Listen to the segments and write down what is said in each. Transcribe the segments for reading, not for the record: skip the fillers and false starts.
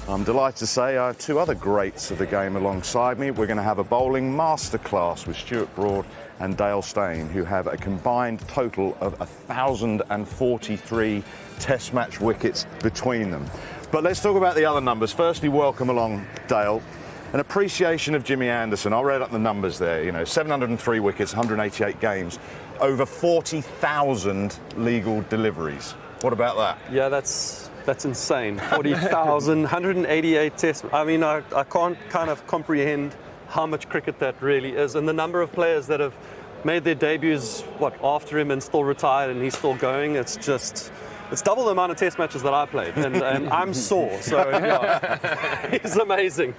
I'm delighted to say I have two other greats of the game alongside me. We're going to have a bowling masterclass with Stuart Broad and Dale Steyn, who have a combined total of 1,043 Test match wickets between them. But let's talk about the other numbers. Firstly, welcome along, Dale. An appreciation of Jimmy Anderson. I read up the numbers there, 703 wickets, 188 games, over 40,000 legal deliveries. What about that? Yeah, that's insane. 40,000, 188 tests. I mean, I can't kind of comprehend how much cricket that really is, and the number of players that have made their debuts, after him and still retired, and he's still going. It's double the amount of test matches that I played, and I'm sore, so yeah, he's amazing.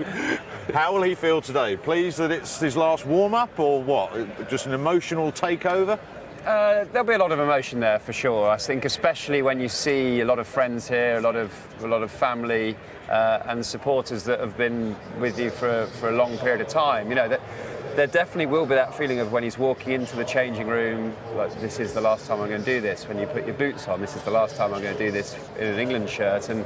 How will he feel today? Pleased that it's his last warm-up, or what? Just an emotional takeover? There'll be a lot of emotion there for sure. I think, especially when you see a lot of friends here, a lot of family and supporters that have been with you for a long period of time. There definitely will be that feeling of when he's walking into the changing room, like, this is the last time I'm going to do this. When you put your boots on, this is the last time I'm going to do this in an England shirt. And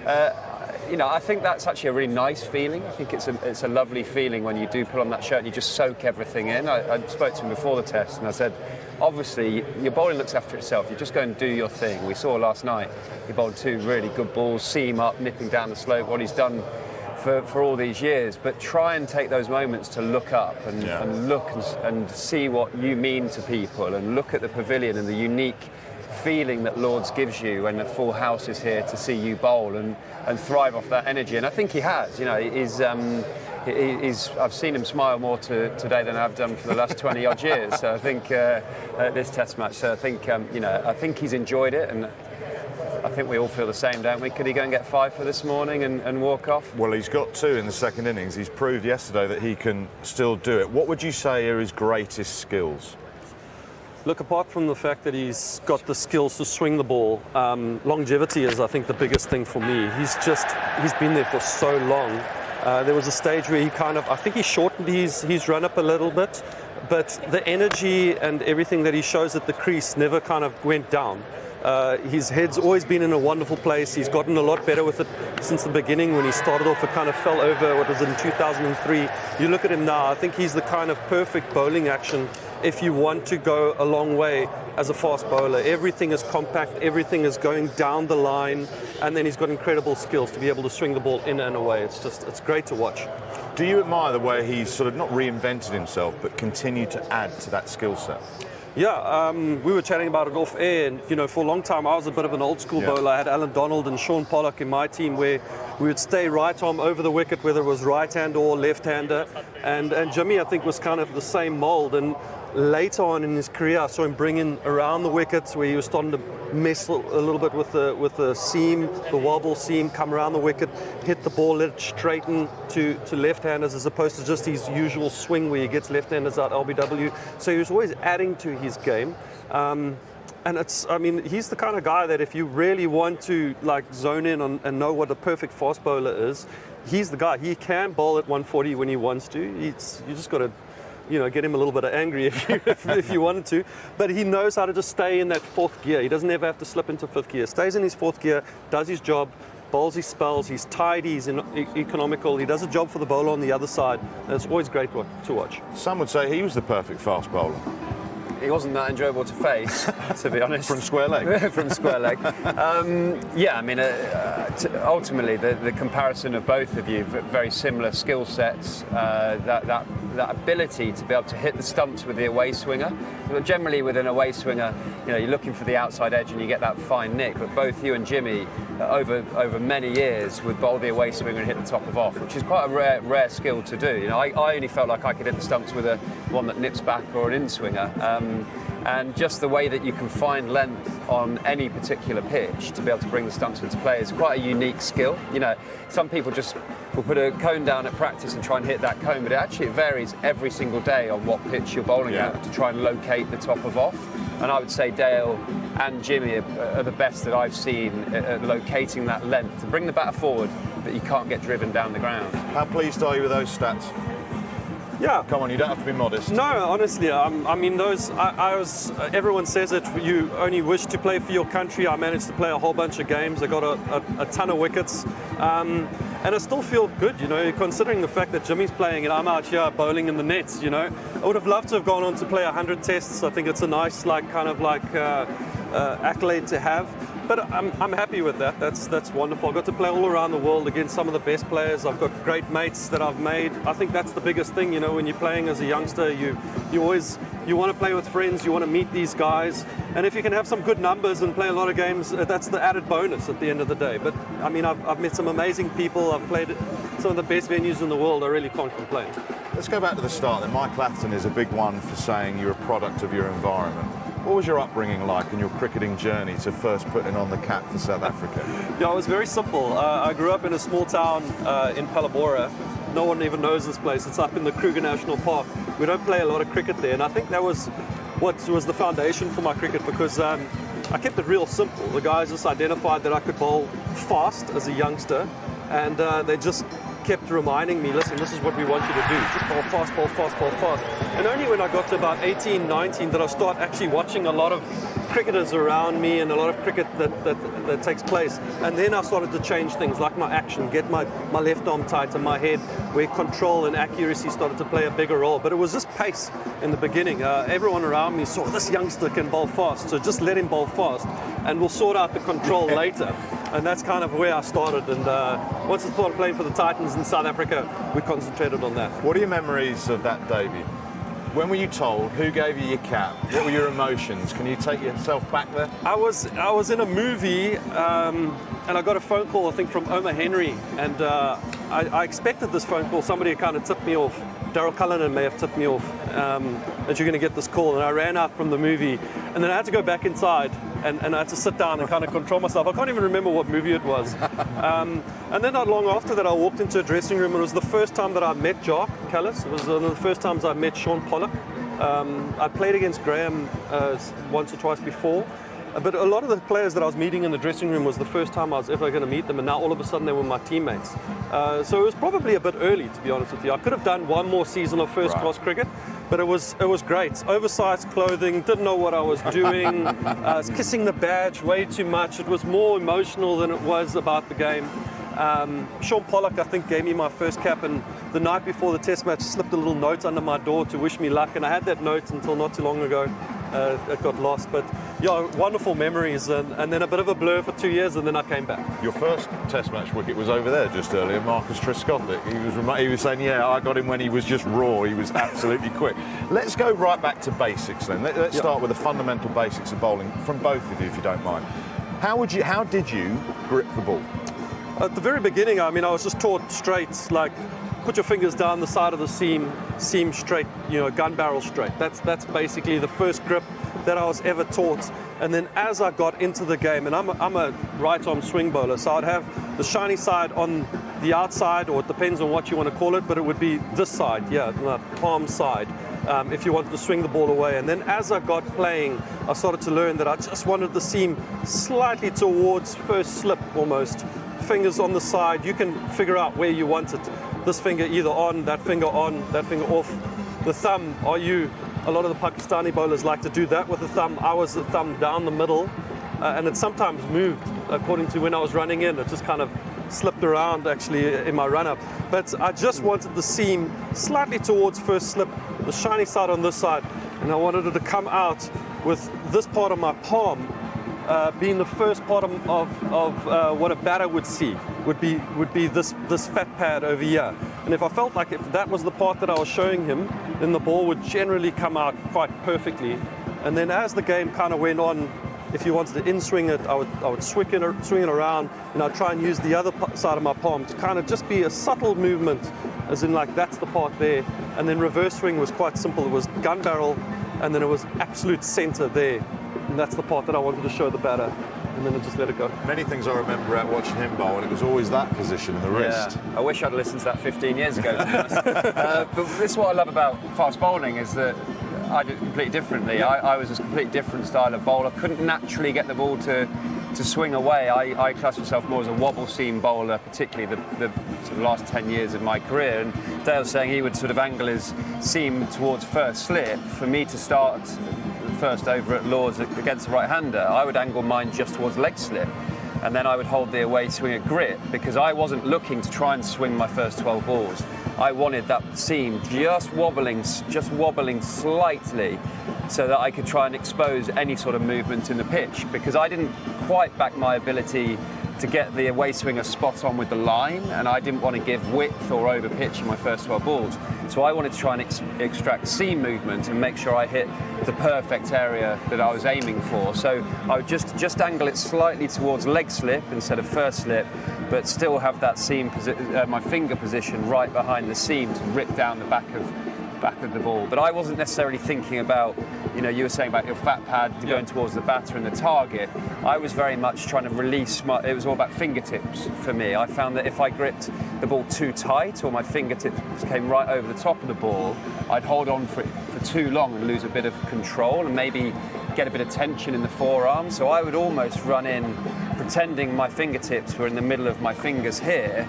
I think that's actually a really nice feeling. I think it's a lovely feeling when you do put on that shirt and you just soak everything in. I spoke to him before the test and I said, obviously, your bowling looks after itself. You just go and do your thing. We saw last night, he bowled two really good balls, seam up, nipping down the slope, what he's done for all these years. But try and take those moments to look up and look and see what you mean to people, and look at the pavilion and the unique feeling that Lord's gives you when the full house is here to see you bowl and thrive off that energy. And I think he has. I've seen him smile more today than I've done for the last 20 odd years. So I think this Test match. So I think he's enjoyed it, and I think we all feel the same, don't we? Could he go and get 5 for this morning and walk off? Well, he's got 2 in the second innings. He's proved yesterday that he can still do it. What would you say are his greatest skills? Look, apart from the fact that he's got the skills to swing the ball, longevity is, I think, the biggest thing for me. He's been there for so long. There was a stage where I think he shortened his run up a little bit, but the energy and everything that he shows at the crease never kind of went down. His head's always been in a wonderful place. He's gotten a lot better with it since the beginning. When he started off, it kind of fell over, in 2003. You look at him now, I think he's the kind of perfect bowling action if you want to go a long way as a fast bowler. Everything is compact, everything is going down the line, and then he's got incredible skills to be able to swing the ball in and away. It's great to watch. Do you admire the way he's sort of not reinvented himself, but continued to add to that skill set? Yeah, we were chatting about it off air, and for a long time I was a bit of an old school bowler. I had Alan Donald and Sean Pollock in my team, where we would stay right arm over the wicket, whether it was right hand or left hander, and Jimmy, I think, was kind of the same mould. And later on in his career, I saw him bring in around the wickets, where he was starting to mess a little bit with the seam, the wobble seam, come around the wicket, hit the ball, let it straighten to left-handers, as opposed to just his usual swing where he gets left-handers out LBW. So he was always adding to his game. And he's the kind of guy that if you really want to zone in on and know what a perfect fast bowler is, he's the guy. He can bowl at 140 when he wants to. You just got to get him a little bit angry if you wanted to. But he knows how to just stay in that 4th gear. He doesn't ever have to slip into 5th gear. Stays in his 4th gear, does his job, bowls his spells, he's tidy, he's economical, he does a job for the bowler on the other side. And it's always great to watch. Some would say he was the perfect fast bowler. He wasn't that enjoyable to face, to be honest. From square leg? From square leg. Ultimately, the comparison of both of you, very similar skill sets, that ability to be able to hit the stumps with the away swinger. Generally, with an away swinger, you're looking for the outside edge and you get that fine nick, but both you and Jimmy, over many years, would bowl the away swinger and hit the top of off, which is quite a rare skill to do. I only felt like I could hit the stumps with one that nips back or an in-swinger. And just the way that you can find length on any particular pitch to be able to bring the stumps into play is quite a unique skill. Some people just will put a cone down at practice and try and hit that cone, but it varies every single day on what pitch you're bowling at to try and locate the top of off. And I would say Dale and Jimmy are the best that I've seen at locating that length to bring the batter forward, but you can't get driven down the ground. How pleased are you with those stats? Yeah. Come on, you don't have to be modest. No, honestly, I mean, everyone says it, you only wish to play for your country. I managed to play a whole bunch of games. I got a ton of wickets. And I still feel good, considering the fact that Jimmy's playing and I'm out here bowling in the nets, I would have loved to have gone on to play 100 tests. I think it's a nice, accolade to have. But I'm happy with that. That's wonderful. I got to play all around the world against some of the best players. I've got great mates that I've made. I think that's the biggest thing, when you're playing as a youngster, you want to play with friends, you want to meet these guys. And if you can have some good numbers and play a lot of games, that's the added bonus at the end of the day. But I mean, I've met some amazing people. I've played at some of the best venues in the world. I really can't complain. Let's go back to the start then. Mike Atherton is a big one for saying you're a product of your environment. What was your upbringing like and your cricketing journey to first putting on the cap for South Africa? Yeah, it was very simple. I grew up in a small town in Palabora. No one even knows this place. It's up in the Kruger National Park. We don't play a lot of cricket there, and I think that was what was the foundation for my cricket, because I kept it real simple. The guys just identified that I could bowl fast as a youngster, and they just kept reminding me, listen, this is what we want you to do. Just bowl fast, bowl fast, bowl fast. And only when I got to about 18, 19 did I start actually watching a lot of cricketers around me and a lot of cricket that takes place. And then I started to change things like my action, get my left arm tight to my head, where control and accuracy started to play a bigger role. But it was just pace in the beginning. Everyone around me saw this youngster can bowl fast, so just let him bowl fast and we'll sort out the control later. And that's kind of where I started. And once I started playing for the Titans in South Africa, we concentrated on that. What are your memories of that debut? When were you told? Who gave you your cap? What were your emotions? Can you take yourself back there? I was in a movie and I got a phone call, I think, from Omar Henry. And I expected this phone call. Somebody kind of tipped me off. Daryl Cullinan may have tipped me off that you're going to get this call. And I ran out from the movie. And then I had to go back inside and I had to sit down and kind of control myself. I can't even remember what movie it was. And then not long after that, I walked into a dressing room, and it was the first time that I met Jock Callis. It was one of the first times I met Sean Pollock. I played against Graham once or twice before. But a lot of the players that I was meeting in the dressing room was the first time I was ever going to meet them, and now all of a sudden they were my teammates. So it was probably a bit early, to be honest with you. I could have done one more season of first-class cricket, but it was great. Oversized clothing, didn't know what I was doing. I was kissing the badge way too much. It was more emotional than it was about the game. Sean Pollock, I think, gave me my first cap, and the night before the test match slipped a little note under my door to wish me luck, and I had that note until not too long ago. It got lost, but yeah, wonderful memories, and then a bit of a blur for 2 years, and then I came back. Your first test match wicket was over there just earlier, Marcus Trescothick. He was saying, yeah, I got him when he was just raw. He was absolutely quick. Let's go right back to basics then. Let's start with the fundamental basics of bowling from both of you, if you don't mind. How did you grip the ball? At the very beginning, I mean, I was just taught straight, like put your fingers down the side of the seam straight, gun barrel straight. That's basically the first grip that I was ever taught. And then as I got into the game, and I'm a right arm swing bowler, so I'd have the shiny side on the outside, or it depends on what you want to call it, but it would be this side, the palm side, if you wanted to swing the ball away. And then as I got playing, I started to learn that I just wanted the seam slightly towards first slip almost. Fingers on the side, you can figure out where you want it. This finger either on, that finger off. The thumb, a lot of the Pakistani bowlers like to do that with the thumb. I was the thumb down the middle, and it sometimes moved according to when I was running in. It just kind of slipped around actually in my run-up. But I just wanted the seam slightly towards first slip, the shiny side on this side, and I wanted it to come out with this part of my palm being the first part of what a batter would see, would be this fat pad over here. And if I felt like if that was the part that I was showing him, then the ball would generally come out quite perfectly. And then as the game kind of went on, if you wanted to in-swing it, I would swing it around, and I'd try and use the other side of my palm to kind of just be a subtle movement, as in like that's the part there. And then reverse swing was quite simple. It was gun barrel, and then it was absolute center there. And that's the part that I wanted to show the batter, and then I just let it go. Many things I remember out watching him bowl, and it was always that position in the wrist. I wish I'd listened to that 15 years ago, to be honest. But this is what I love about fast bowling, is that I did it completely differently. I was a completely different style of bowler. Couldn't naturally get the ball to to swing away, I class myself more as a wobble seam bowler, particularly the sort of last 10 years of my career. And Dale's saying he would sort of angle his seam towards first slip. For me to start first over at Lord's against the right-hander, I would angle mine just towards leg slip. And then I would hold the away swing at grit, because I wasn't looking to try and swing my first 12 balls. I wanted that seam just wobbling slightly, so that I could try and expose any sort of movement in the pitch, because I didn't quite back my ability to get the away swinger spot on with the line, and I didn't want to give width or over pitch in my first 12 balls. So I wanted to try and extract seam movement and make sure I hit the perfect area that I was aiming for. So I would just angle it slightly towards leg slip instead of first slip, but still have that seam, my finger position right behind the seam to rip down the back of the ball. But I wasn't necessarily thinking about, you were saying about your fat pad going towards the batter and the target. I was very much trying to release it was all about fingertips for me. I found that if I gripped the ball too tight, or my fingertips came right over the top of the ball, I'd hold on for too long and lose a bit of control and maybe get a bit of tension in the forearm. So I would almost run in pretending my fingertips were in the middle of my fingers here,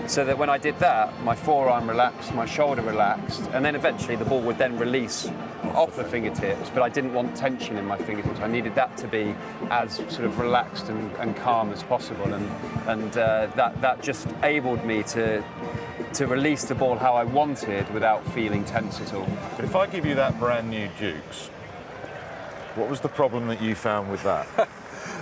so that when I did that, my forearm relaxed, my shoulder relaxed, and then eventually the ball would then release off the fingertips, but I didn't want tension in my fingertips. I needed that to be as sort of relaxed and calm as possible, and that just enabled me to release the ball how I wanted without feeling tense at all. But if I give you that brand new Dukes, what was the problem that you found with that?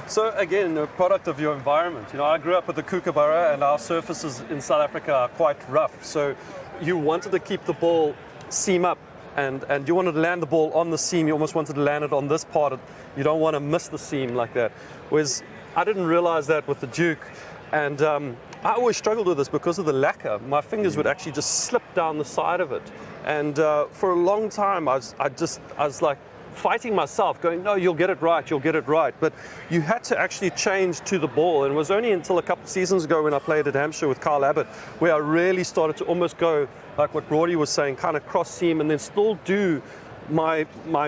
So again, a product of your environment. I grew up with the kookaburra, and our surfaces in South Africa are quite rough. So you wanted to keep the ball seam up, and you wanted to land the ball on the seam. You almost wanted to land it on this part. You don't want to miss the seam like that. Whereas I didn't realize that with the Duke, and I always struggled with this because of the lacquer. My fingers would actually just slip down the side of it, and for a long time I was like fighting myself, going, no, you'll get it right. But you had to actually change to the ball, and it was only until a couple of seasons ago when I played at Hampshire with Kyle Abbott where I really started to almost go like what Brody was saying, kind of cross seam, and then still do my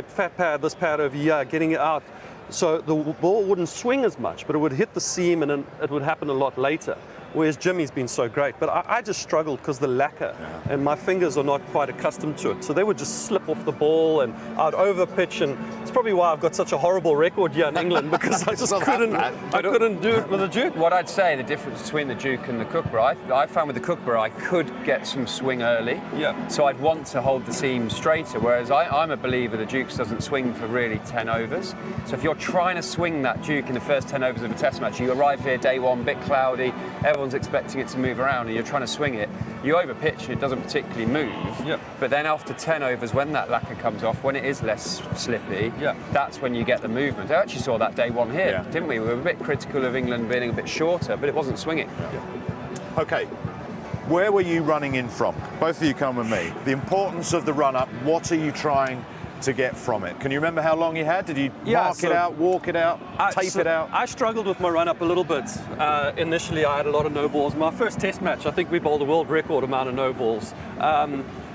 fat pad, this pad over here, getting it out. So the ball wouldn't swing as much, but it would hit the seam, and then it would happen a lot later. Whereas Jimmy's been so great. But I just struggled because the lacquer, and my fingers are not quite accustomed to it. So they would just slip off the ball, and I'd over pitch, and it's probably why I've got such a horrible record here in England, because I just couldn't do it with the Duke. What I'd say, the difference between the Duke and the kookaburra, I found with the kookaburra I could get some swing early. Yeah. So I'd want to hold the seam straighter, whereas I'm a believer the Dukes doesn't swing for really 10 overs. So if you're trying to swing that Duke in the first 10 overs of a test match, you arrive here day one, bit cloudy, everyone's expecting it to move around, and you're trying to swing it, you over pitch and it doesn't particularly move. Yep. But then after 10 overs, when that lacquer comes off, when it is less slippy, that's when you get the movement. I actually saw that day one here, didn't we? We were a bit critical of England being a bit shorter, but it wasn't swinging. Okay, where were you running in from? Both of you come with me. The importance of the run-up, what are you trying to get from it? Can you remember how long you had? Did you mark it out, walk it out, tape it out? I struggled with my run-up a little bit. Initially, I had a lot of no balls. My first test match, I think we bowled a world record amount of no balls.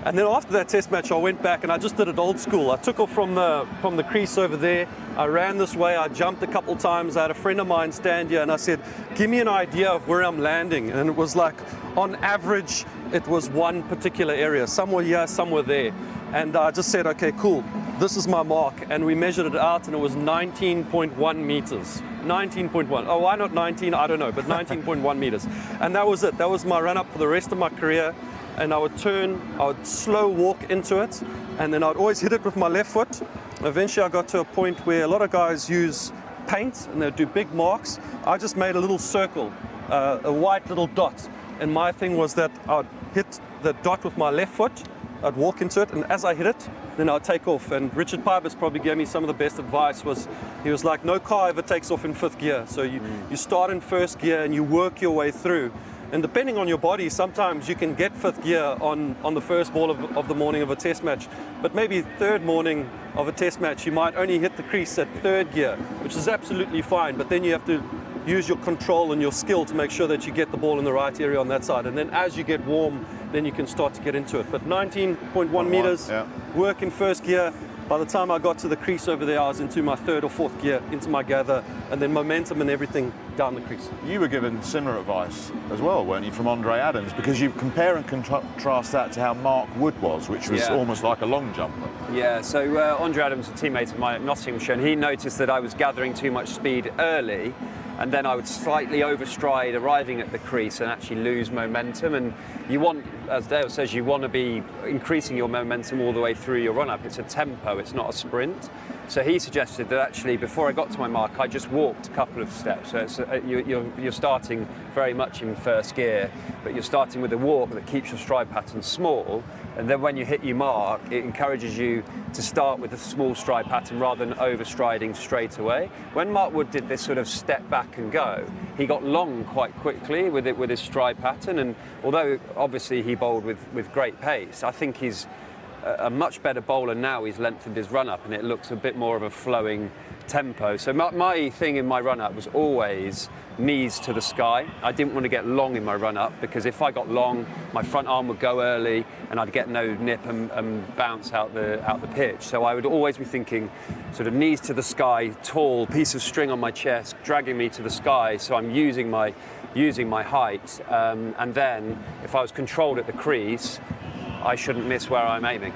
And then after that test match, I went back and I just did it old school. I took off from the crease over there. I ran this way. I jumped a couple times. I had a friend of mine stand here, and I said, give me an idea of where I'm landing. And it was like, on average, it was one particular area. Some were here, some were there. And I just said, okay, cool, this is my mark. And we measured it out, and it was 19.1 meters. 19.1. Oh, why not 19? I don't know, but 19.1 meters. And that was it. That was my run-up for the rest of my career. And I would turn, I would slow walk into it, and then I'd always hit it with my left foot. Eventually I got to a point where a lot of guys use paint, and they'd do big marks. I just made a little circle, a white little dot. And my thing was that I'd hit the dot with my left foot, I'd walk into it, and as I hit it, then I'd take off. And Richard Pybus probably gave me some of the best advice. He was like, no car ever takes off in fifth gear. So you start in first gear and you work your way through. And depending on your body, sometimes you can get fifth gear on the first ball of the morning of a test match. But maybe third morning of a test match, you might only hit the crease at third gear, which is absolutely fine. But then you have to use your control and your skill to make sure that you get the ball in the right area on that side. And then as you get warm, then you can start to get into it. But 19.1 meters, work in first gear, by the time I got to the crease over there, I was into my third or fourth gear, into my gather, and then momentum and everything down the crease. You were given similar advice as well, weren't you, from Andre Adams? Because you compare and contrast that to how Mark Wood was, which was almost like a long jumper. Yeah, so Andre Adams, a teammate of mine at Nottinghamshire, and he noticed that I was gathering too much speed early, and then I would slightly overstride arriving at the crease and actually lose momentum. And you want, as Dale says, you want to be increasing your momentum all the way through your run-up. It's a tempo, it's not a sprint. So he suggested that actually before I got to my mark, I just walked a couple of steps. So it's, you're starting very much in first gear, but you're starting with a walk that keeps your stride pattern small. And then when you hit your mark, it encourages you to start with a small stride pattern rather than overstriding straight away. When Mark Wood did this sort of step back and go, he got long quite quickly with his stride pattern. And although obviously he bowled with great pace, I think he's a much better bowler now. He's lengthened his run-up and it looks a bit more of a flowing tempo. So my thing in my run-up was always knees to the sky. I didn't want to get long in my run-up because if I got long, my front arm would go early and I'd get no nip and bounce out the pitch. So I would always be thinking sort of knees to the sky, tall piece of string on my chest, dragging me to the sky. So I'm using my height. And then if I was controlled at the crease, I shouldn't miss where I'm aiming.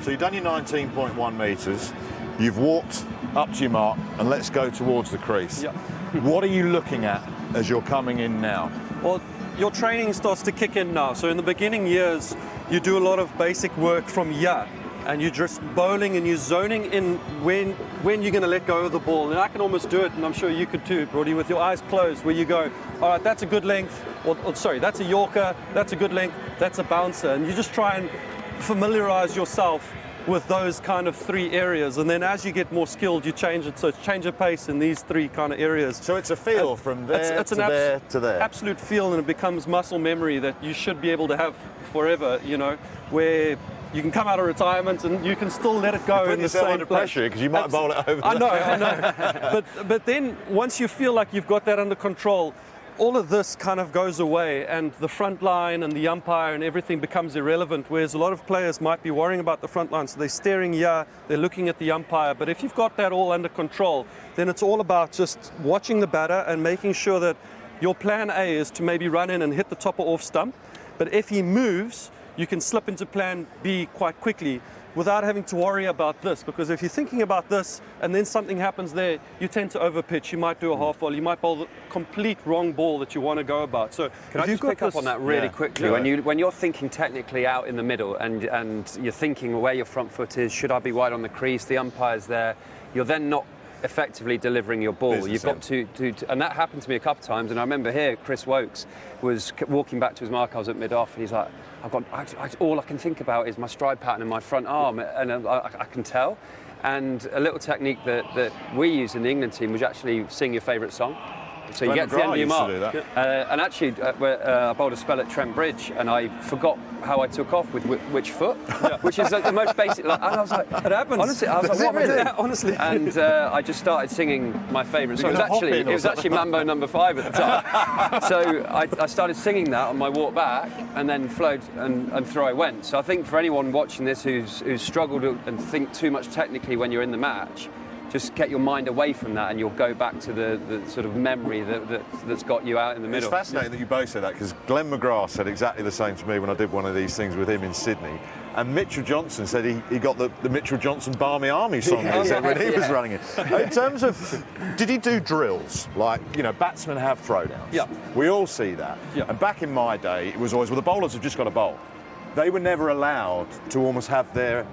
So you've done your 19.1 metres, you've walked up to your mark, and let's go towards the crease. Yep. What are you looking at as you're coming in now? Well, your training starts to kick in now. So in the beginning years, you do a lot of basic work from here, and you're just bowling and you're zoning in when you're going to let go of the ball. And I can almost do it, and I'm sure you could too, Brody, with your eyes closed, where you go, all right, that's a good length, or sorry, that's a Yorker, that's a good length, that's a bouncer. And you just try and familiarize yourself with those kind of three areas, and then as you get more skilled, you change it. So it's change of pace in these three kind of areas. So it's a feel from there to there to there. Absolute feel, and it becomes muscle memory that you should be able to have forever. You know, where you can come out of retirement and you can still let it go in the same under pressure because you might bowl it over. I know. But then once you feel like you've got that under control, all of this kind of goes away, and the front line and the umpire and everything becomes irrelevant, whereas a lot of players might be worrying about the front line, so they're staring here, they're looking at the umpire. But if you've got that all under control, then it's all about just watching the batter and making sure that your plan A is to maybe run in and hit the top or off stump, but if he moves, you can slip into plan B quite quickly without having to worry about this, because if you're thinking about this and then something happens there, you tend to overpitch. You might do a half volley, you might bowl the complete wrong ball that you want to go about. So can I just pick up on that really quickly? Yeah. When you're thinking technically out in the middle and you're thinking where your front foot is, should I be wide on the crease, the umpire's there, you're then not effectively delivering your ball. You've got to, and that happened to me a couple of times. And I remember here, Chris Wokes was walking back to his mark. I was at mid-off, and he's like, all I can think about is my stride pattern and my front arm, and I can tell. And a little technique that we use in the England team was actually sing your favourite song. So you get to the end of your mark. And actually, I bowled a spell at Trent Bridge, and I forgot how I took off with which foot, which is like the most basic. Like, and I was like, it happens. Honestly, I was like, what am I doing? Honestly. And I just started singing my favourite song. It was actually Mambo No. 5 at the time. So I started singing that on my walk back, and then flowed and through I went. So I think for anyone watching this who's struggled and think too much technically when you're in the match, just get your mind away from that and you'll go back to the sort of memory that's got you out in the middle. It's fascinating that you both said that, because Glenn McGrath said exactly the same to me when I did one of these things with him in Sydney. And Mitchell Johnson said he got the Mitchell Johnson Barmy Army song when he was running it. In terms of, did he do drills? Like, you know, batsmen have throwdowns. Yeah. We all see that. Yeah. And back in my day, it was always, well, the bowlers have just got to bowl. They were never allowed to almost have their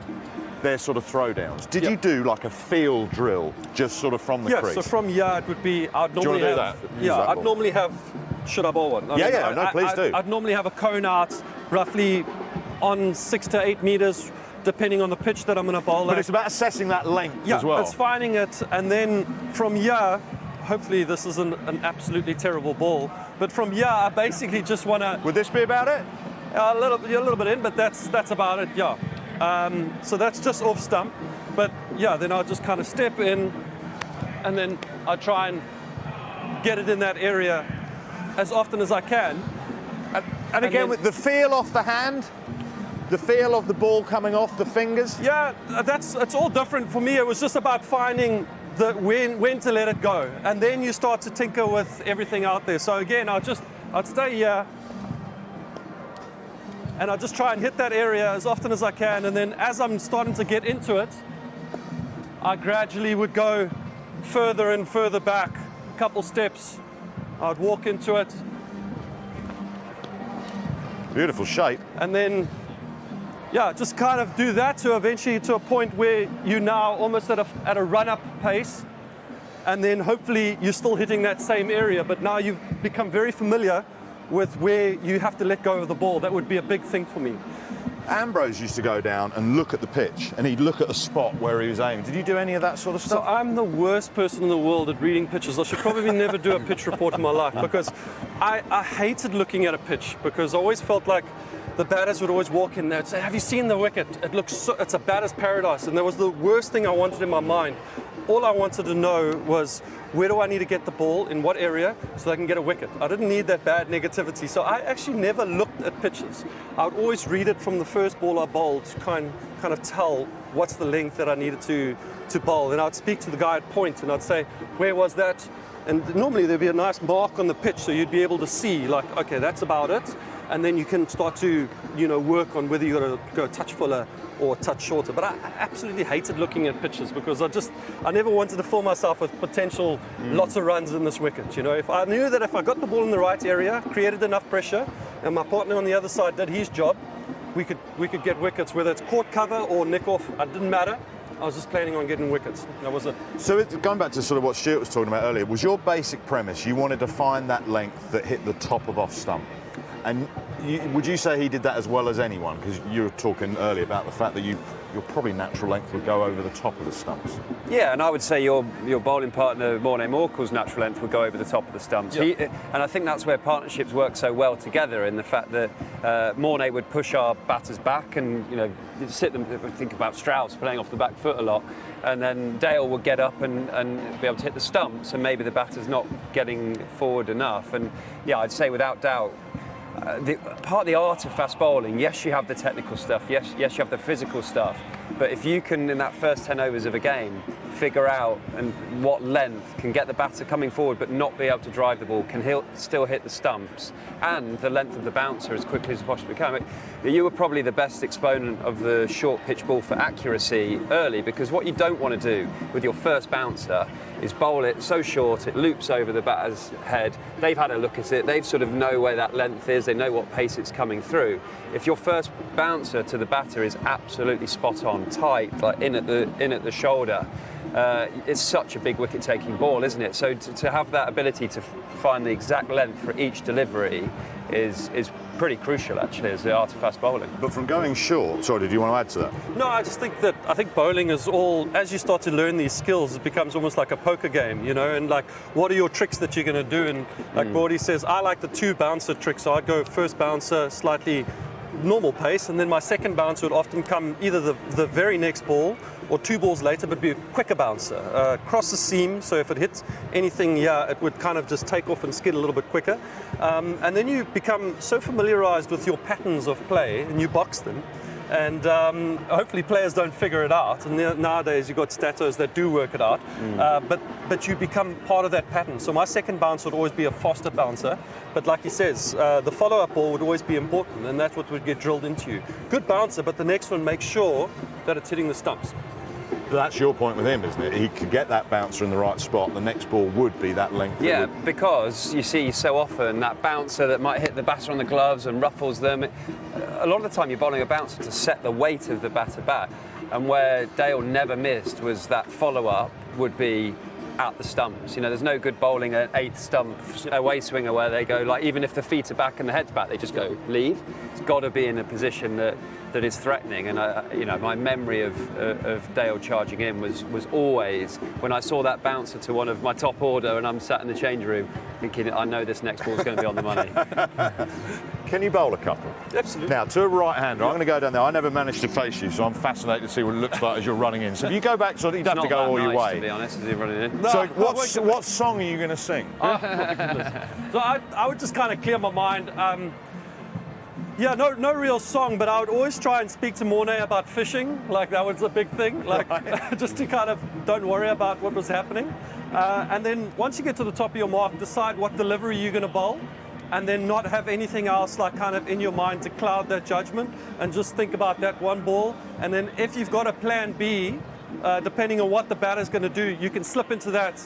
sort of throwdowns. Did you do like a field drill just sort of from the crease? So from here it would be, I'd normally normally have, should I bowl one? Please do. I'd normally have a cone out roughly on 6 to 8 meters, depending on the pitch that I'm going to bowl at. But it's about assessing that length as well. Yeah, it's finding it, and then from here, hopefully this isn't an absolutely terrible ball, but from here I basically just want to... Would this be about it? A little bit in, but that's about it, yeah. So that's just off stump, but yeah, then I'll just kind of step in and then I try and get it in that area as often as I can. And again, with the feel off the hand, The feel of the ball coming off the fingers? Yeah, it's all different. For me, it was just about finding when to let it go. And then you start to tinker with everything out there. So again, I'd stay here, and I'd just try and hit that area as often as I can. And then as I'm starting to get into it, I gradually would go further and further back, a couple steps. I'd walk into it. Beautiful shape. And then, yeah, just kind of do that to eventually to a point where you're now almost at a run-up pace. And then hopefully you're still hitting that same area, but now you've become very familiar with where you have to let go of the ball. That would be a big thing for me. Ambrose used to go down and look at the pitch, and he'd look at the spot where he was aiming. Did you do any of that sort of So stuff? I'm the worst person in the world at reading pitches. I should probably never do a pitch report in my life, because I hated looking at a pitch, because I always felt like the batters would always walk in there and say, have you seen the wicket? It's a batter's paradise. And that was the worst thing I wanted in my mind. All I wanted to know was, where do I need to get the ball, in what area, so I can get a wicket? I didn't need that bad negativity. So I actually never looked at pitches. I would always read it from the first ball I bowled to kind of tell what's the length that I needed to bowl. And I'd speak to the guy at point, and I'd say, where was that? And normally there'd be a nice mark on the pitch, so you'd be able to see, like, okay, that's about it. And then you can start to, work on whether you're going to go a touch fuller or a touch shorter. But I absolutely hated looking at pitches, because I never wanted to fill myself with potential lots of runs in this wicket. If I knew that if I got the ball in the right area, created enough pressure, and my partner on the other side did his job, we could get wickets, whether it's caught cover or nick off. It didn't matter. I was just planning on getting wickets. That was it. So going back to sort of what Stuart was talking about earlier, was your basic premise you wanted to find that length that hit the top of off stump? And would you say he did that as well as anyone? Because you were talking earlier about the fact that your probably natural length would go over the top of the stumps. Yeah, and I would say your bowling partner, Morné Morkel's natural length would go over the top of the stumps. Yep. And I think that's where partnerships work so well together, in the fact that Morné would push our batters back, and sit them. Think about Strauss playing off the back foot a lot, and then Dale would get up and be able to hit the stumps, and maybe the batter's not getting forward enough. And yeah, I'd say without doubt, part of the art of fast bowling, yes, you have the technical stuff, yes, you have the physical stuff, but if you can, in that first 10 overs of a game, figure out and what length can get the batter coming forward but not be able to drive the ball, can still hit the stumps, and the length of the bouncer as quickly as possibly can. You were probably the best exponent of the short pitch ball for accuracy early, because what you don't want to do with your first bouncer is bowl it so short it loops over the batter's head. They've had a look at it, they've sort of know where that length is, they know what pace it's coming through. If your first bouncer to the batter is absolutely spot on, tight, like in at the shoulder, it's such a big wicket-taking ball, isn't it? So to have that ability to find the exact length for each delivery is pretty crucial, actually, as the art of fast bowling. But from going short, sorry, did you want to add to that? No, I think bowling is all, as you start to learn these skills, it becomes almost like a poker game, and like, what are your tricks that you're going to do? And like Bordy says, I like the 2 bouncer tricks. So I'd go first bouncer, slightly normal pace, and then my second bouncer would often come either the very next ball or 2 balls later, but be a quicker bouncer. Cross the seam, so if it hits anything, it would kind of just take off and skid a little bit quicker. And then you become so familiarized with your patterns of play, and you box them. And hopefully players don't figure it out. And nowadays you've got statos that do work it out. But you become part of that pattern. So my second bounce would always be a faster bouncer. But like he says, the follow-up ball would always be important, and that's what would get drilled into you. Good bouncer, but the next one, make sure that it's hitting the stumps. That's your point with him, isn't it? He could get that bouncer in the right spot. The next ball would be that length. Yeah, because you see so often that bouncer that might hit the batter on the gloves and ruffles them. A lot of the time you're bowling a bouncer to set the weight of the batter back. And where Dale never missed was that follow-up would be at the stumps. There's no good bowling an 8th stump away swinger where they go, like, even if the feet are back and the head's back, they just go, leave. It's got to be in a position that is threatening. And my memory of Dale charging in was always when I saw that bouncer to one of my top order, and I'm sat in the change room thinking, I know this next ball's going to be on the money. Can you bowl a couple? Absolutely. Now, to a right-hander, I'm going to go down there. I never managed to face you, so I'm fascinated to see what it looks like as you're running in. So if you go back, you don't have to go all your way. To be honest, as you're running in. So what song are you going to sing? So I would just kind of clear my mind. Yeah, no real song, but I would always try and speak to Mornay about fishing. Like that was a big thing, like just to kind of don't worry about what was happening. And then once you get to the top of your mark, decide what delivery you're going to bowl, and then not have anything else like kind of in your mind to cloud that judgment, and just think about that one ball. And then if you've got a plan B, depending on what the batter's going to do, you can slip into that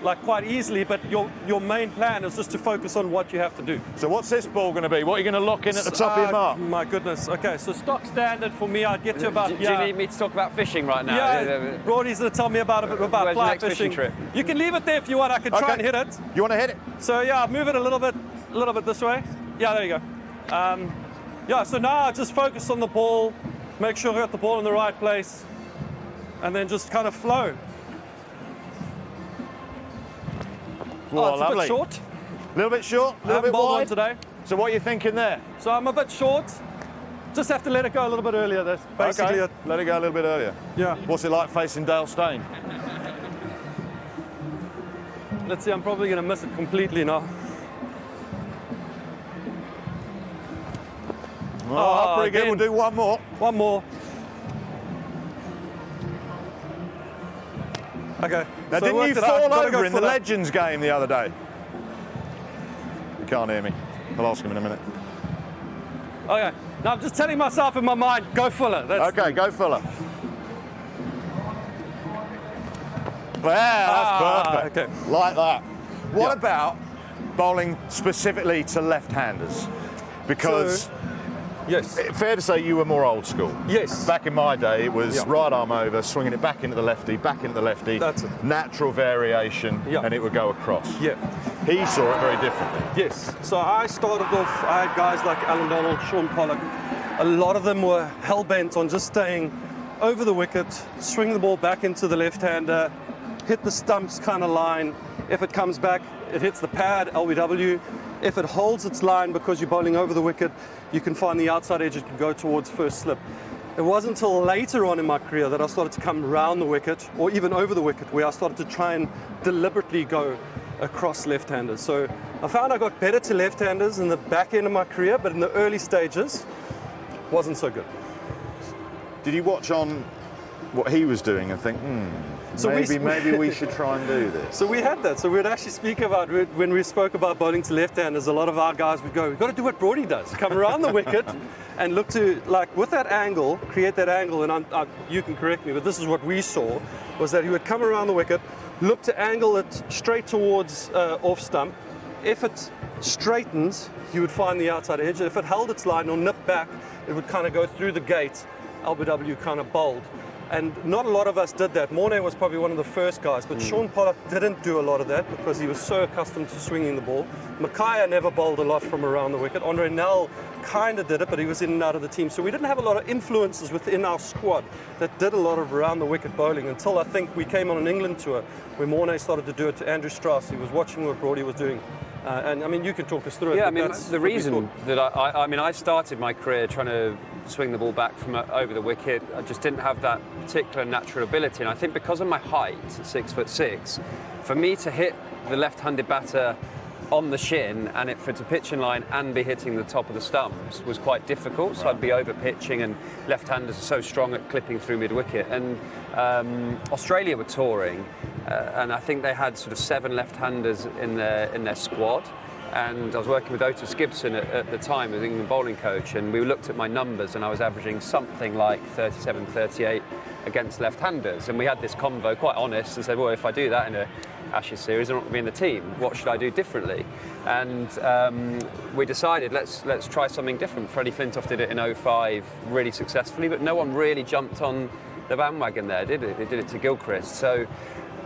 like quite easily, but your main plan is just to focus on what you have to do. So what's this ball going to be? What are you going to lock in at the top of your mark? My goodness. Okay, so stock standard for me, I'd get to about... Do you need me to talk about fishing right now? Yeah, Brody's going to tell me about Where's fly your next fishing. trip? You can leave it there if you want. I can try and hit it. You want to hit it? So yeah, I'll move it a little bit this way. Yeah, there you go. Yeah, so now I just focus on the ball, make sure I got the ball in the right place, and then just kind of flow. Whoa, it's lovely. a bit short. A little bit short, a little bit bowled on wide. today. So what are you thinking there? So I'm a bit short. Just have to let it go a little bit earlier. That's basically it. Let it go a little bit earlier. Yeah. What's it like facing Dale Steyn? Let's see, I'm probably going to miss it completely now. Oh, pretty good. again. We'll do one more. One more. Okay. Now, so didn't you worked it out. fall Gotta go over in for the that. Legends game the other day? You can't hear me. I'll ask him in a minute. Okay. Now I'm just telling myself in my mind, go Fuller. Okay, go Fuller. Yeah, that's perfect. okay. Like that. What Yeah. about bowling specifically to left-handers? Because Yes. fair to say you were more old school. Yes. Back in my day, it was Yeah. right arm over, swinging it back into the lefty, back into the lefty. That's it. Natural variation, Yeah. and it would go across. Yeah. He saw it very differently. Yes. So I started off, I had guys like Alan Donald, Sean Pollock. A lot of them were hell-bent on just staying over the wicket, swing the ball back into the left-hander, hit the stumps kind of line. If it comes back, it hits the pad, LBW. If it holds its line because you're bowling over the wicket, you can find the outside edge, it can go towards first slip. It wasn't until later on in my career that I started to come round the wicket, or even over the wicket, where I started to try and deliberately go across left-handers. So I found I got better to left-handers in the back end of my career, but in the early stages, wasn't so good. Did you watch on what he was doing and think, So maybe we should try and do this? So we had that. So we'd actually speak about, when we spoke about bowling to left-handers, a lot of our guys would go, we've got to do what Brody does. Come around the wicket and look to, like, with that angle, create that angle, and you can correct me, but this is what we saw, was that he would come around the wicket, look to angle it straight towards off stump. If it straightens, he would find the outside edge. If it held its line or nipped back, it would kind of go through the gate, LBW kind of bowled. And not a lot of us did that. Mornay was probably one of the first guys, but Sean Pollock didn't do a lot of that because he was so accustomed to swinging the ball. Micaiah never bowled a lot from around the wicket. Andre Nell kind of did it, but he was in and out of the team. So we didn't have a lot of influences within our squad that did a lot of around the wicket bowling until I think we came on an England tour where Mornay started to do it to Andrew Strauss. He was watching what Brody was doing. And I mean, you can talk us through it. Yeah, I mean, the reason that I started my career trying to swing the ball back from over the wicket, I just didn't have that particular natural ability. And I think because of my height, 6'6", for me to hit the left-handed batter on the shin and for it to pitch in line and be hitting the top of the stumps was quite difficult. So I'd be over pitching, and left-handers are so strong at clipping through mid-wicket. And Australia were touring, and I think they had sort of 7 left-handers in their squad. And I was working with Otis Gibson at the time as England bowling coach, and we looked at my numbers, and I was averaging something like 37, 38 against left-handers. And we had this convo, quite honest, and said, well, if I do that in a Ashes series, I'm not going to be in the team. What should I do differently? And we decided, let's try something different. Freddie Flintoff did it in 2005 really successfully, but no one really jumped on the bandwagon there, did it? They did it to Gilchrist. So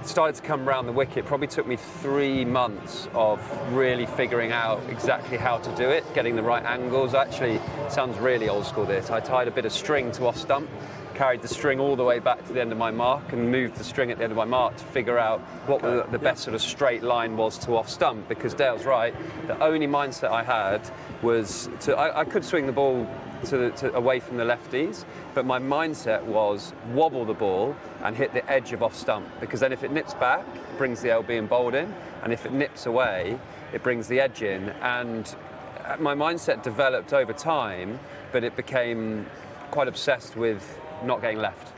started to come around the wicket. Probably took me 3 months of really figuring out exactly how to do it, getting the right angles. Actually, sounds really old school this. I tied a bit of string to off stump, carried the string all the way back to the end of my mark, and moved the string at the end of my mark to figure out what the best sort of straight line was to off stump. Because Dale's right, the only mindset I had was I could swing the ball away from the lefties, but my mindset was wobble the ball and hit the edge of off stump, because then if it nips back, it brings the LB and bowled in, and if it nips away, it brings the edge in. And my mindset developed over time, but it became quite obsessed with not getting left.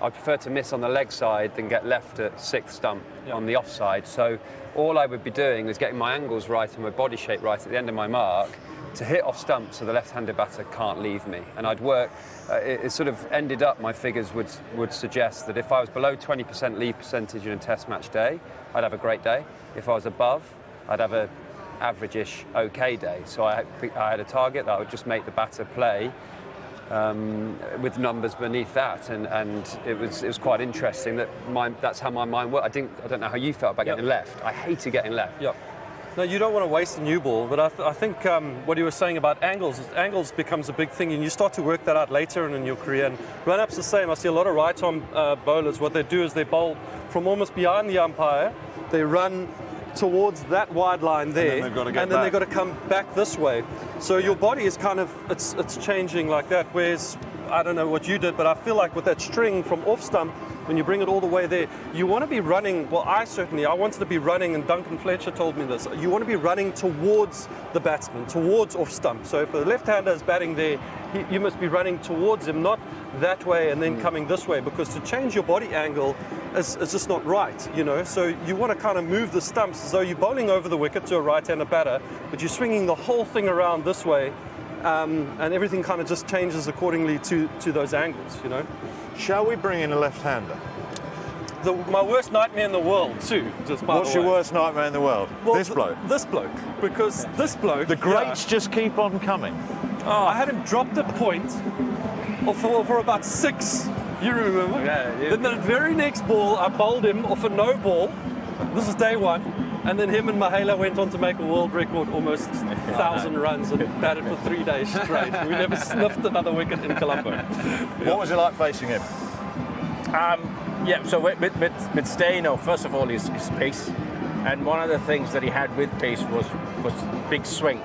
I prefer to miss on the leg side than get left at sixth stump on the offside. So all I would be doing was getting my angles right and my body shape right at the end of my mark to hit off stump so the left-handed batter can't leave me. And I'd work, it sort of ended up, my figures would suggest that if I was below 20% leave percentage in a test match day, I'd have a great day. If I was above, I'd have a average-ish okay day. So I had a target that I would just make the batter play with numbers beneath that, and it was quite interesting that that's how my mind worked. I don't know how you felt about getting left. I hated getting left. Yep. No, you don't want to waste a new ball, but I think what you were saying about angles becomes a big thing, and you start to work that out later in your career. And run-up's the same. I see a lot of right-arm bowlers. What they do is they bowl from almost behind the umpire. They run towards that wide line there, and then they've got to come back this way. So your body is kind of, it's changing like that. Whereas, I don't know what you did, but I feel like with that string from off stump, when you bring it all the way there, you want to be running, well, I wanted to be running, and Duncan Fletcher told me this, you want to be running towards the batsman, towards off stump. So if the left-hander is batting there, you must be running towards him, not that way and then coming this way, because to change your body angle is just not right, you know. So you want to kind of move the stumps as though you're bowling over the wicket to a right-hander batter, but you're swinging the whole thing around this way, and everything kind of just changes accordingly to those angles, you know. Shall we bring in a left-hander? My worst nightmare in the world, too. What's your worst nightmare in the world? Well, this bloke? This bloke. Because this bloke... The greats just keep on coming. I had him drop the point for about 6, you remember? Yeah. Then the very next ball, I bowled him off a no ball. This is day 1. And then him and Mahela went on to make a world record, almost 1,000 runs, and batted for 3 days straight. We never sniffed another wicket in Colombo. What was it like facing him? So with Steyn, first of all, his pace. And one of the things that he had with pace was big swing.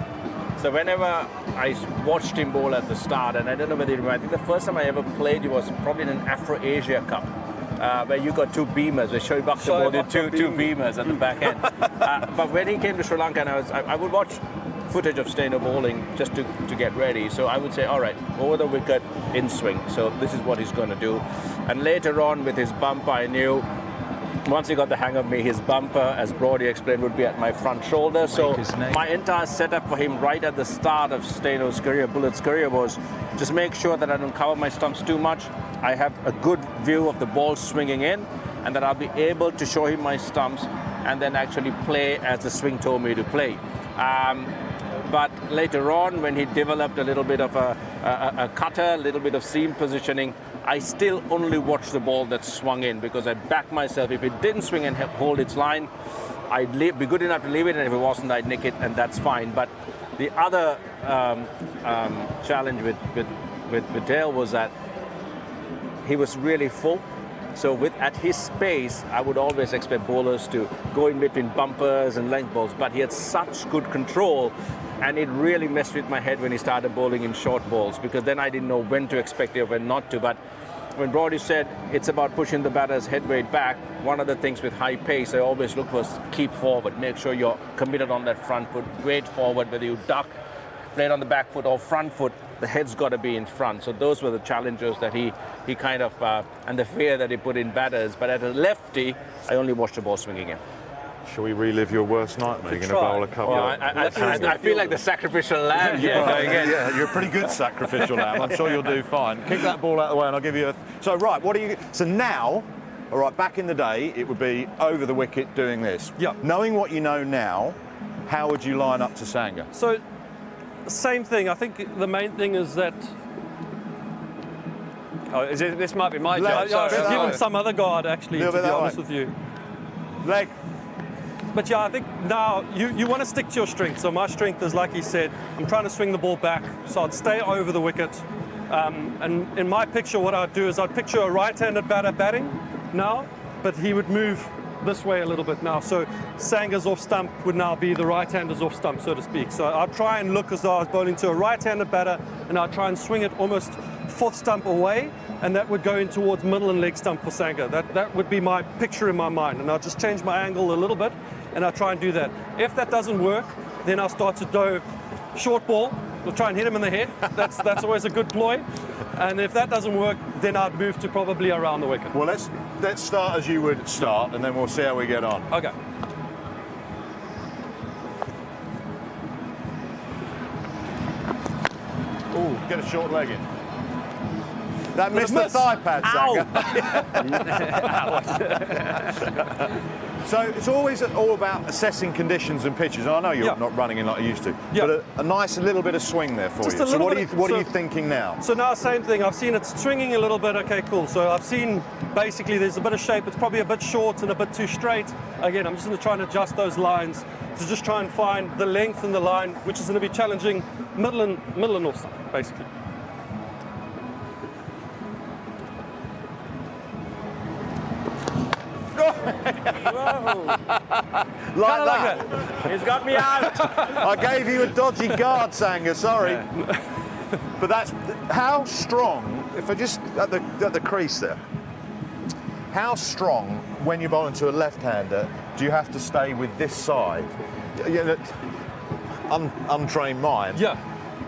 So whenever I watched him bowl at the start, and I don't know whether you remember, I think the first time I ever played, he was probably in an Afro-Asia Cup. Where you got 2 beamers, where Shoaib Akhtar bowled in two beamers at the back end. But when he came to Sri Lanka, and I would watch footage of Steyn bowling just to get ready. So I would say, all right, over the wicket, in swing. So this is what he's going to do. And later on with his bumper, I knew once he got the hang of me, his bumper, as Brody explained, would be at my front shoulder. So my entire setup for him right at the start of Steyn's career, Bullett's career, was just make sure that I don't cover my stumps too much. I have a good view of the ball swinging in, and that I'll be able to show him my stumps and then actually play as the swing told me to play. But later on, when he developed a little bit of a cutter, a little bit of seam positioning, I still only watched the ball that swung in, because I backed myself. If it didn't swing and hold its line, I'd be good enough to leave it, and if it wasn't, I'd nick it, and that's fine. But the other challenge with Dale was that he was really full. So at his pace, I would always expect bowlers to go in between bumpers and length balls, but he had such good control, and it really messed with my head when he started bowling in short balls, because then I didn't know when to expect it or when not to. But when Brody said it's about pushing the batter's head weight back, one of the things with high pace I always look for is keep forward, make sure you're committed on that front foot, weight forward, whether you duck, play it on the back foot or front foot, the head's got to be in front. So those were the challenges that he kind of, and the fear that he put in batters. But at a lefty, I only watched the ball swinging in. Shall we relive your worst nightmare? You're going to bowl a couple. Well, I feel like the sacrificial lamb here. Yeah, you're a pretty good sacrificial lamb. I'm sure you'll do fine. Kick that ball out of the way and I'll give you a... So, right, what do you... So now, all right, back in the day, it would be over the wicket doing this. Yeah. Knowing what you know now, how would you line up to Sanga? So, same thing. I think the main thing is that... This might be my job. I should give him some other guard, actually, to be honest with you. Leg. But yeah, I think now you want to stick to your strength. So my strength is, like he said, I'm trying to swing the ball back. So I'd stay over the wicket. And in my picture, what I'd do is I'd picture a right-handed batter batting now, but he would move this way a little bit now. So Sanga's off stump would now be the right-hander's off stump, so to speak. So I'd try and look as though I was bowling to a right-handed batter, and I'd try and swing it almost fourth stump away, and that would go in towards middle and leg stump for Sanga. That would be my picture in my mind, and I'll just change my angle a little bit, and I'll try and do that. If that doesn't work, then I'll start to short ball. We'll try and hit him in the head. That's always a good ploy. And if that doesn't work, then I'd move to probably around the wicket. Well, let's start as you would start, and then we'll see how we get on. Okay. Ooh, get a short leg in. That missed the thigh pad, Sanga. So it's always all about assessing conditions and pitches. I know you're not running in like you used to, but a nice little bit of swing there for Just you. a So little what bit are you thinking now? So now, same thing. I've seen it swinging a little bit. Okay, cool. So I've seen basically there's a bit of shape. It's probably a bit short and a bit too straight. Again, I'm just going to try and adjust those lines to just try and find the length in the line, which is going to be challenging middle and off side, basically. Like that. He's got me out. I gave you a dodgy guard, Sanga. Sorry, but that's how strong. If I just at the crease there, how strong when you bowl into a left-hander do you have to stay with this side? Untrained mind. Yeah.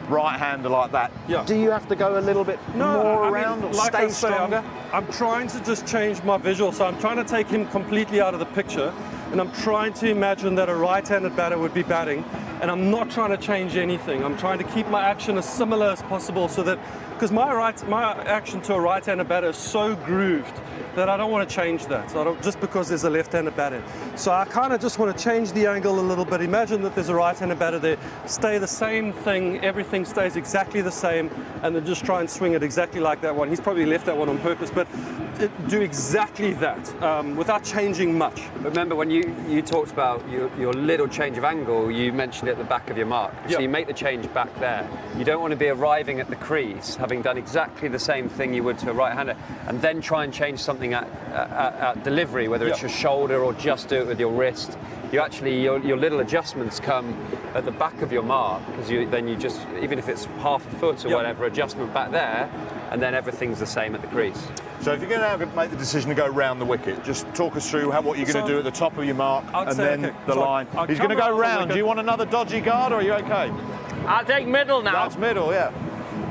Right-hander like that. Yeah. Do you have to go a little bit more around or like stay I say, stronger? I'm trying to just change my visual. So I'm trying to take him completely out of the picture, and I'm trying to imagine that a right-handed batter would be batting, and I'm not trying to change anything. I'm trying to keep my action as similar as possible, so that because my action to a right-handed batter is so grooved that I don't want to change that. So I don't, just because there's a left-handed batter. So I kind of just want to change the angle a little bit. Imagine that there's a right-handed batter there. Stay the same thing. Everything stays exactly the same, and then just try and swing it exactly like that one. He's probably left that one on purpose, but do exactly that without changing much. Remember when you talked about your little change of angle, you mentioned it at the back of your mark. So you make the change back there. You don't want to be arriving at the crease, having done exactly the same thing you would to a right-hander, and then try and change something at delivery, whether it's your shoulder or just do it with your wrist. You actually, your little adjustments come at the back of your mark, because then you just, even if it's half a foot or whatever, adjustment back there, and then everything's the same at the crease. So if you're going to now make the decision to go round the wicket, just talk us through what you're going to do at the top of your mark and then the line. He's going to go round. Do you want another dodgy guard, or are you okay? I'll take middle now. That's middle, yeah.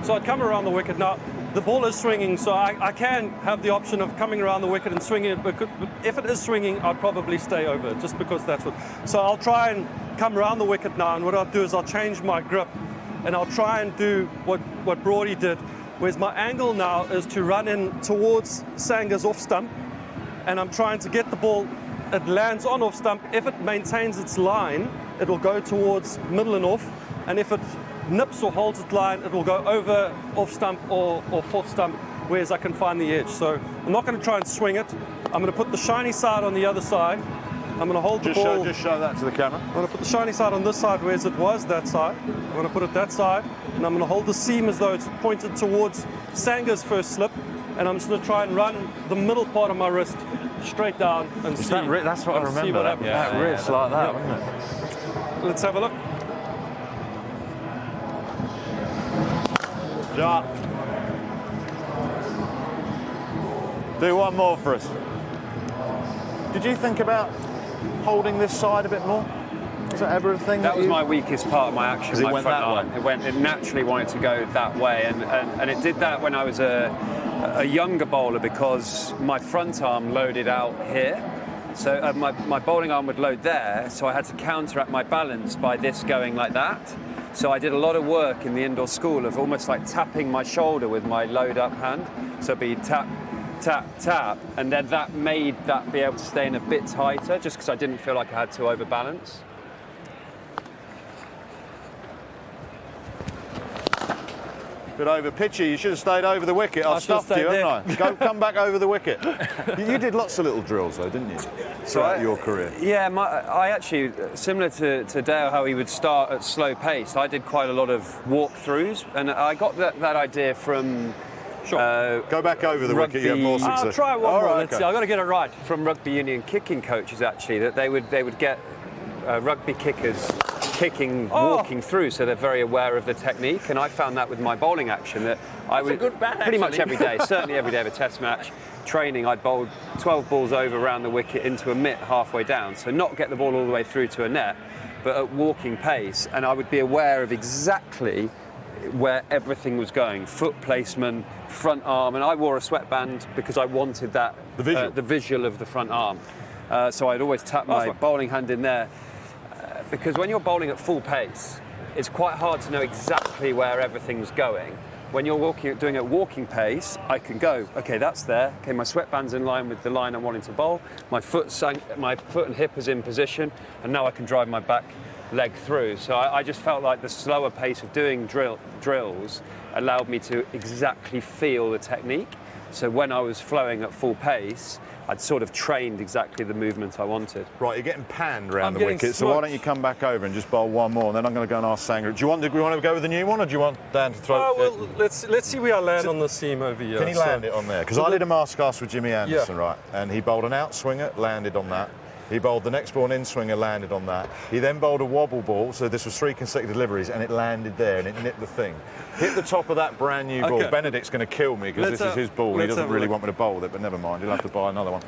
So I'd come around the wicket. Now, the ball is swinging, so I can have the option of coming around the wicket and swinging it, but if it is swinging, I'd probably stay over, just because that's what. So I'll try and come around the wicket now, and what I'll do is I'll change my grip, and I'll try and do what Brody did, whereas my angle now is to run in towards Sanga's off stump, and I'm trying to get the ball, it lands on off stump. If it maintains its line, it will go towards middle and off, and if it nips or holds its line, it will go over off stump or fourth stump, whereas I can find the edge. So I'm not going to try and swing it. I'm going to put the shiny side on the other side. I'm going to hold the ball. Just show that to the camera. I'm going to put the shiny side on this side, whereas it was that side. I'm going to put it that side, and I'm going to hold the seam as though it's pointed towards Sanga's first slip, and I'm just going to try and run the middle part of my wrist straight down and see. That's what I remember. See what happens. That wrist like that, wasn't it? Let's have a look. Sharp. Do one more for us. Did you think about holding this side a bit more? Was that ever a thing? That was my weakest part of my action. It went that way. It naturally wanted to go that way, and it did that when I was a younger bowler, because my front arm loaded out here. So my bowling arm would load there, so I had to counteract my balance by this going like that. So I did a lot of work in the indoor school of almost like tapping my shoulder with my load up hand. So it'd be tap, tap, tap, and then that made that be able to stay in a bit tighter, just because I didn't feel like I had to overbalance. Bit over pitchy. You should have stayed over the wicket. I stuffed you, haven't I? Come back over the wicket. You did lots of little drills, though, didn't you? Throughout your career. Yeah, I actually, similar to Dale, how he would start at slow pace, I did quite a lot of walkthroughs, and I got that idea from. Sure. Go back over the wicket. You have more success. I'll try one more. Let's see. I've got to get it right. From rugby union kicking coaches, actually, that they would get rugby kickers kicking, walking through, so they're very aware of the technique. And I found that with my bowling action, that I would pretty much every day, certainly every day of a test match training, I'd bowl 12 balls over around the wicket into a mitt halfway down. So not get the ball all the way through to a net, but at walking pace, and I would be aware of exactly where everything was going, foot placement, front arm, and I wore a sweatband because I wanted that, the visual of the front arm. So I'd always tap my bowling hand in there, because when you're bowling at full pace, it's quite hard to know exactly where everything's going. When you're doing at walking pace, I can go, okay, that's there. Okay, my sweatband's in line with the line I'm wanting to bowl. My foot and hip is in position, and now I can drive my back leg through. So I just felt like the slower pace of doing drills allowed me to exactly feel the technique. So when I was flowing at full pace, I'd sort of trained exactly the movement I wanted. Right, you're getting panned around the wicket, so why don't you come back over and just bowl one more, and then I'm going to go and ask Sangakkara. Do we want to go with the new one, or do you want Dan to throw? Well, let's see where I land on the seam over here. Can he land it on there? Because I did a Masterclass with Jimmy Anderson, right, and he bowled an outswinger, landed on that. He bowled the next ball, an in-swinger, landed on that. He then bowled a wobble ball, so this was 3 consecutive deliveries, and it landed there, and it nipped the thing. Hit the top of that brand new ball. Benedict's going to kill me, because this is his ball. He doesn't really want me to bowl it, but never mind. He'll have to buy another one.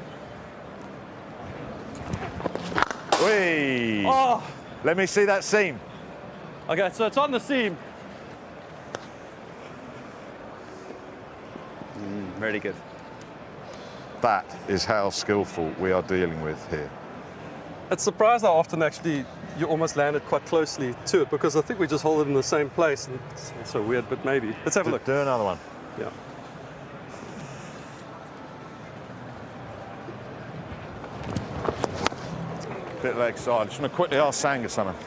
Whee! Oh. Let me see that seam. Okay, so it's on the seam. Really good. That is how skillful we are dealing with here. It's surprised how often actually you almost landed quite closely to it, because I think we just hold it in the same place, and it's so weird, but maybe. Let's have a look. Do another one. Yeah. Bit leg side. Just going to quickly ask Sangakkara something.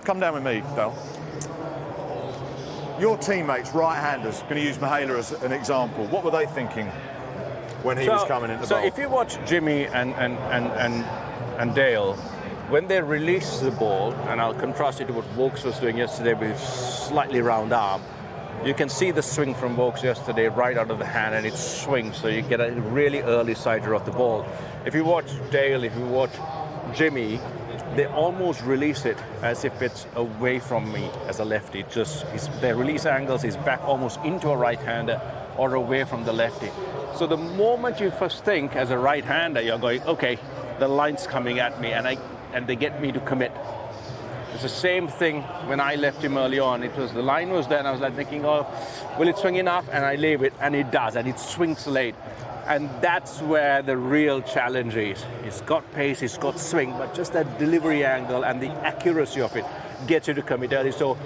Come down with me, Dale. Your teammates, right-handers, going to use Mahela as an example. What were they thinking when he was coming into the bowl? So if you watch Jimmy and Dale, when they release the ball, and I'll contrast it to what Vokes was doing yesterday with his slightly round arm, you can see the swing from Vokes yesterday right out of the hand, and it swings, so you get a really early sider of the ball. If you watch Dale, if you watch Jimmy, they almost release it as if it's away from me as a lefty. Their release angles is back almost into a right-hander or away from the lefty. So the moment you first think as a right-hander, you're going, okay, the line's coming at me, and they get me to commit. It's the same thing when I left him early on. It was the line was there, and I was like thinking, oh, will it swing enough? And I leave it, and it does, and it swings late. And that's where the real challenge is. It's got pace, it's got swing, but just that delivery angle and the accuracy of it gets you to commit early. So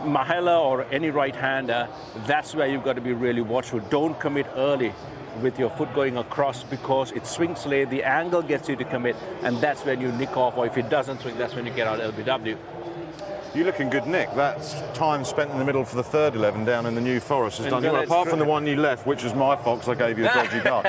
Mahela or any right-hander, that's where you've got to be really watchful. Don't commit early with your foot going across, because it swings late, the angle gets you to commit, and that's when you nick off, or if it doesn't swing, that's when you get out LBW. You're looking good, Nick. That's time spent in the middle for the third 11 down in the New Forest has done you well, apart from the one you left, which was my fault because I gave you a dodgy dart.